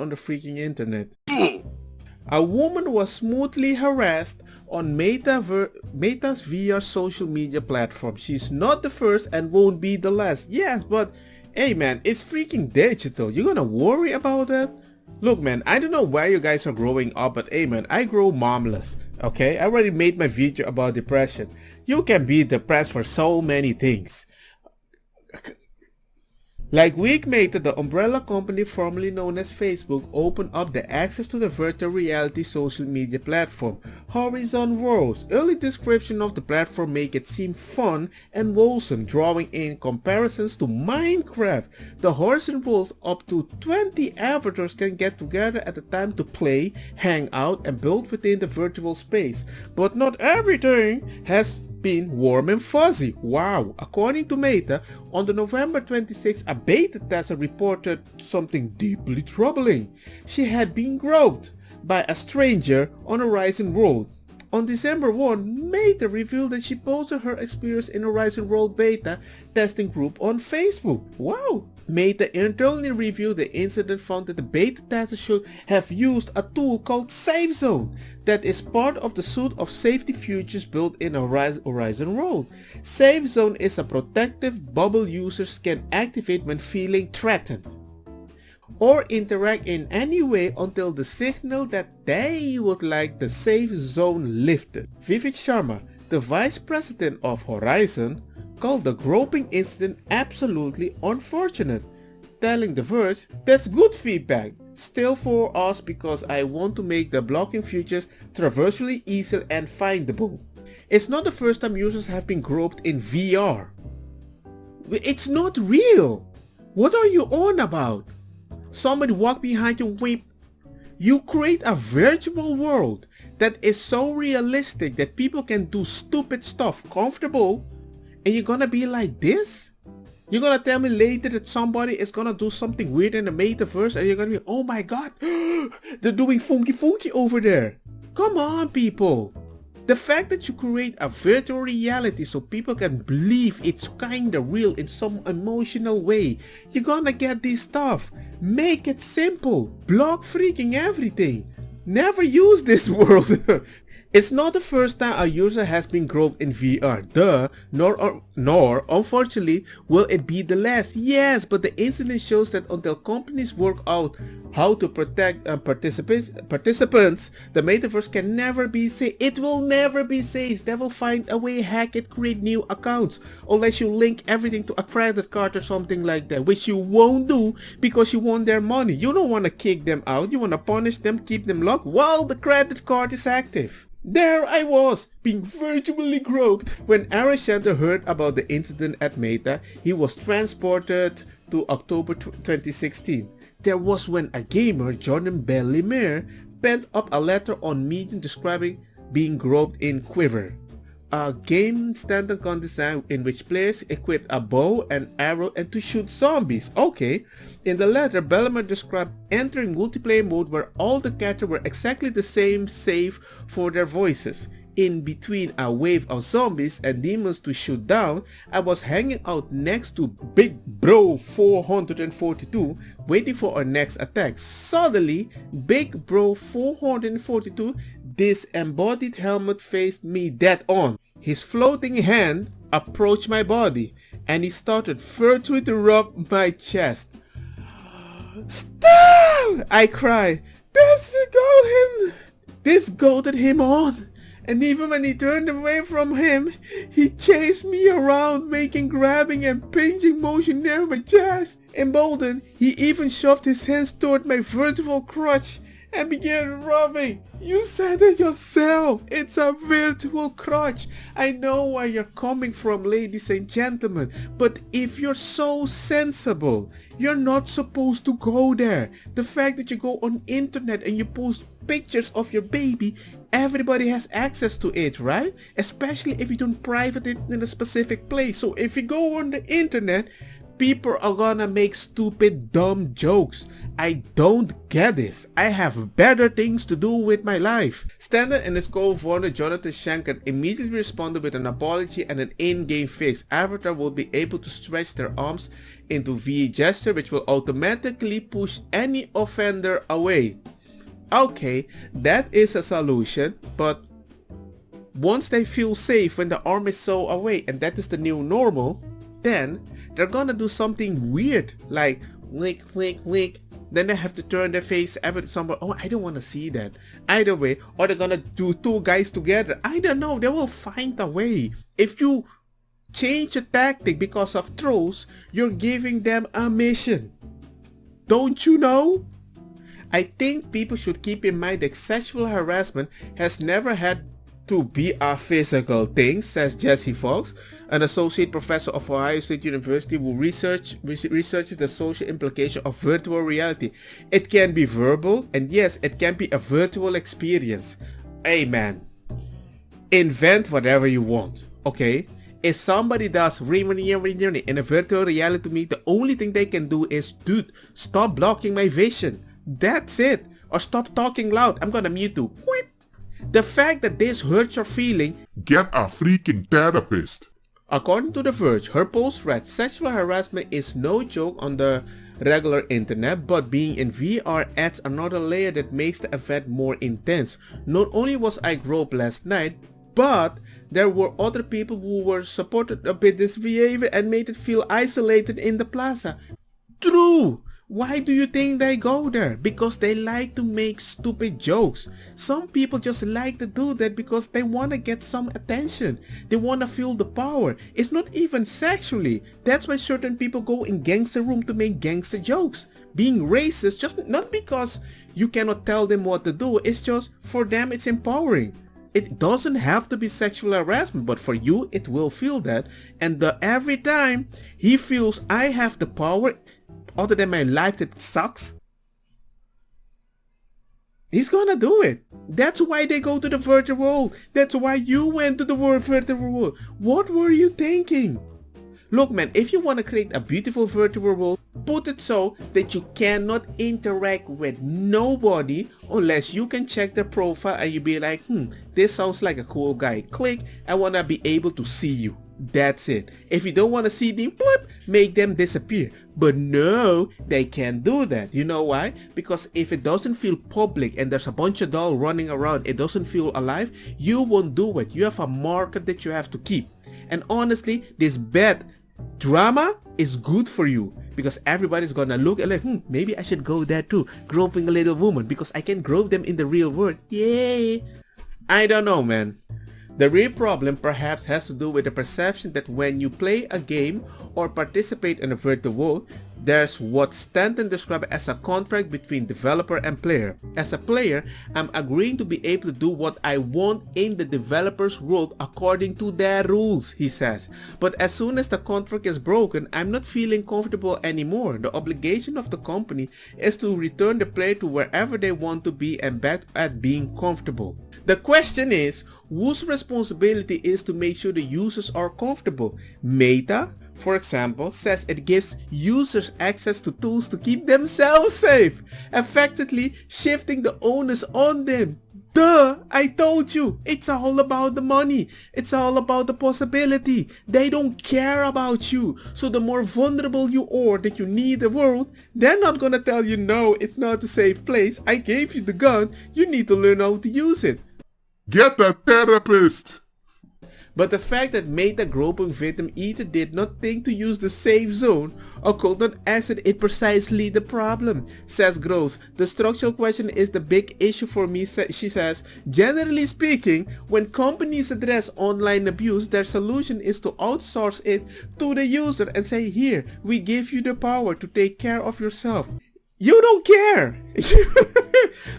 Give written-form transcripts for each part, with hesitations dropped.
on the freaking internet. A woman was smoothly harassed on Meta's VR social media platform. She's not the first and won't be the last. Yes, but hey man, it's freaking digital. You gonna worry about that? Look man, I don't know where you guys are growing up, but hey man, I grow momless. Okay, I already made my video about depression. You can be depressed for so many things. Like week later, the umbrella company formerly known as Facebook opened up the access to the virtual reality social media platform, Horizon Worlds. Early description of the platform make it seem fun and wholesome, drawing in comparisons to Minecraft. The Horizon Worlds, up to 20 avatars can get together at a time to play, hang out, and build within the virtual space. But not everything has been warm and fuzzy. Wow. According to Meta, on the November 26, a beta tester reported something deeply troubling. She had been groped by a stranger on Horizon World. On December 1, Meta revealed that she posted her experience in Horizon World beta testing group on Facebook. Wow! Meta internally reviewed the incident, found that the beta tester should have used a tool called Safe Zone that is part of the suite of safety features built in Horizon World. Safe Zone is a protective bubble users can activate when feeling threatened or interact in any way until the signal that they would like the safe zone lifted. Vivek Sharma, the vice president of Horizon, called the groping incident absolutely unfortunate, telling The Verge, "That's good feedback, still for us because I want to make the blocking features traversally easy and findable." It's not the first time users have been groped in VR. It's not real. What are you on about? Somebody walk behind you and weep. You create a virtual world that is so realistic that people can do stupid stuff comfortable, and you're gonna be like this? You're gonna tell me later that somebody is gonna do something weird in the metaverse and you're gonna be, oh my god, they're doing funky over there. Come on people. The fact that you create a virtual reality so people can believe it's kinda real in some emotional way, you're gonna get this stuff. Make it simple. Block freaking everything. Never use this world. It's not the first time a user has been groped in VR, nor unfortunately will it be the last. Yes, but the incident shows that until companies work out how to protect participants, the metaverse can never be safe. It will never be safe. They will find a way, hack it, create new accounts, unless you link everything to a credit card or something like that, which you won't do because you want their money. You don't want to kick them out. You want to punish them, keep them locked while the credit card is active. There I was, being virtually groped. When Aaron Center heard about the incident at Meta, he was transported to October 2016. There was when a gamer, Jordan Bellemere, penned up a letter on Medium describing being groped in Quiver, a game standard gun design in which players equip a bow and arrow and to shoot zombies. Okay. In the letter, Bellemere described entering multiplayer mode where all the characters were exactly the same save for their voices. In between a wave of zombies and demons to shoot down, I was hanging out next to Big Bro 442 waiting for our next attack. Suddenly, Big Bro 442 disembodied helmet faced me dead on. His floating hand approached my body and he started virtually to rub my chest. "Stop!" I cried. This goaded him on. And even when he turned away from him, he chased me around, making grabbing and pinching motion near my chest. Emboldened, he even shoved his hands toward my virtual crotch and began rubbing. You said it yourself, it's a virtual crotch. I know where you're coming from, ladies and gentlemen, but if you're so sensible, you're not supposed to go there. The fact that you go on internet and you post pictures of your baby, everybody has access to it, right? Especially if you don't private it in a specific place. So if you go on the internet, People are gonna make stupid, dumb jokes. I don't get this. I have better things to do with my life. Standard and his co-founder Jonathan Shanker immediately responded with an apology and an in-game fix. Avatar will be able to stretch their arms into V gesture, which will automatically push any offender away. Okay, that is a solution, but once they feel safe when the arm is so away and that is the new normal, then they're gonna do something weird like lick, lick, lick. Then they have to turn their face ever to someone. Oh, I don't want to see that. Either way, or they're gonna do two guys together. I don't know. They will find a way. If you change a tactic because of trolls, you're giving them a mission. Don't you know? I think people should keep in mind that sexual harassment has never had to be a physical thing, says Jesse Fox, an associate professor of Ohio State University who researches the social implication of virtual reality. It can be verbal, and yes, it can be a virtual experience. Hey man, invent whatever you want, okay? If somebody does in a virtual reality to me, the only thing they can do is, dude, stop blocking my vision. That's it. Or stop talking loud. I'm gonna mute you. The fact that this hurts your feeling, get a freaking therapist. According to The Verge, her post read, sexual harassment is no joke on the regular internet, but being in VR adds another layer that makes the event more intense. Not only was I groped last night, but there were other people who were supported a bit this behavior and made it feel isolated in the plaza. True! Why do you think they go there? Because they like to make stupid jokes. Some people just like to do that because they want to get some attention. They want to feel the power. It's not even sexually. That's why certain people go in gangster room to make gangster jokes. Being racist, just not because you cannot tell them what to do. It's just for them it's empowering. It doesn't have to be sexual harassment, but for you it will feel that. And every time he feels I have the power other than my life that sucks, he's gonna do it. That's why they go to the virtual world. That's why you went to the virtual world. What were you thinking? Look man, if you want to create a beautiful virtual world, put it so that you cannot interact with nobody unless you can check their profile and you be like, this sounds like a cool guy. Click, I want to be able to see you. That's it. If you don't want to see them, make them disappear. But no, they can't do that. You know why? Because if it doesn't feel public and there's a bunch of dolls running around, it doesn't feel alive, you won't do it. You have a market that you have to keep. And honestly, this bad drama is good for you because everybody's gonna look and like, maybe I should go there too, groping a little woman because I can grope them in the real world. Yay! I don't know, man. The real problem perhaps has to do with the perception that when you play a game or participate in a virtual world, there's what Stanton described as a contract between developer and player. As a player, I'm agreeing to be able to do what I want in the developer's world according to their rules, he says. But as soon as the contract is broken, I'm not feeling comfortable anymore. The obligation of the company is to return the player to wherever they want to be and back at being comfortable. The question is, whose responsibility is to make sure the users are comfortable? Meta, for example, says it gives users access to tools to keep themselves safe, effectively shifting the onus on them. Duh, I told you, it's all about the money. It's all about the possibility. They don't care about you. So the more vulnerable you are that you need the world, they're not gonna tell you, no, it's not a safe place. I gave you the gun. You need to learn how to use it. Get a therapist! But the fact that Meta groping victim either did not think to use the safe zone or could not answer it precisely the problem, says Gross. The structural question is the big issue for me, she says. Generally speaking, when companies address online abuse, their solution is to outsource it to the user and say, here, we give you the power to take care of yourself. You don't care.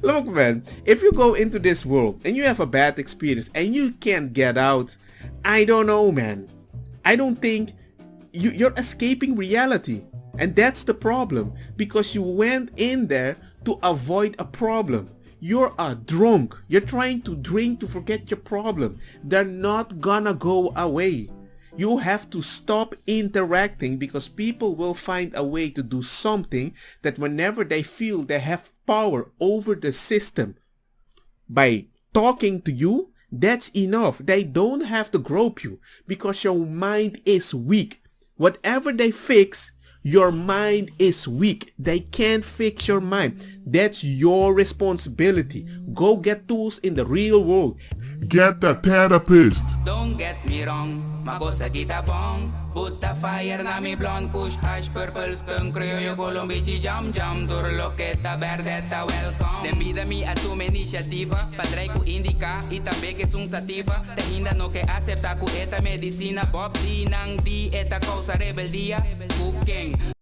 Look man, if you go into this world and you have a bad experience and you can't get out, I don't know man. I don't think you're escaping reality. And that's the problem, because you went in there to avoid a problem. You're a drunk. You're trying to drink to forget your problem. They're not gonna go away. You have to stop interacting because people will find a way to do something that whenever they feel they have power over the system by talking to you, that's enough. They don't have to grope you because your mind is weak. Whatever they fix, your mind is weak. They can't fix your mind. That's your responsibility. Go get tools in the real world. Get a therapist. Don't get me wrong, makosa kita bong. Put the fire na mi blonde kush hash purple skunk criollo colombici jam jam turloqueta verdeta welcome. Den vida mi a tu iniciativa, padrei ku indica e também que sum sativa. Te ainda no que acepta ku eta medicina Bob di nang di eta causa rebeldia. Cooking.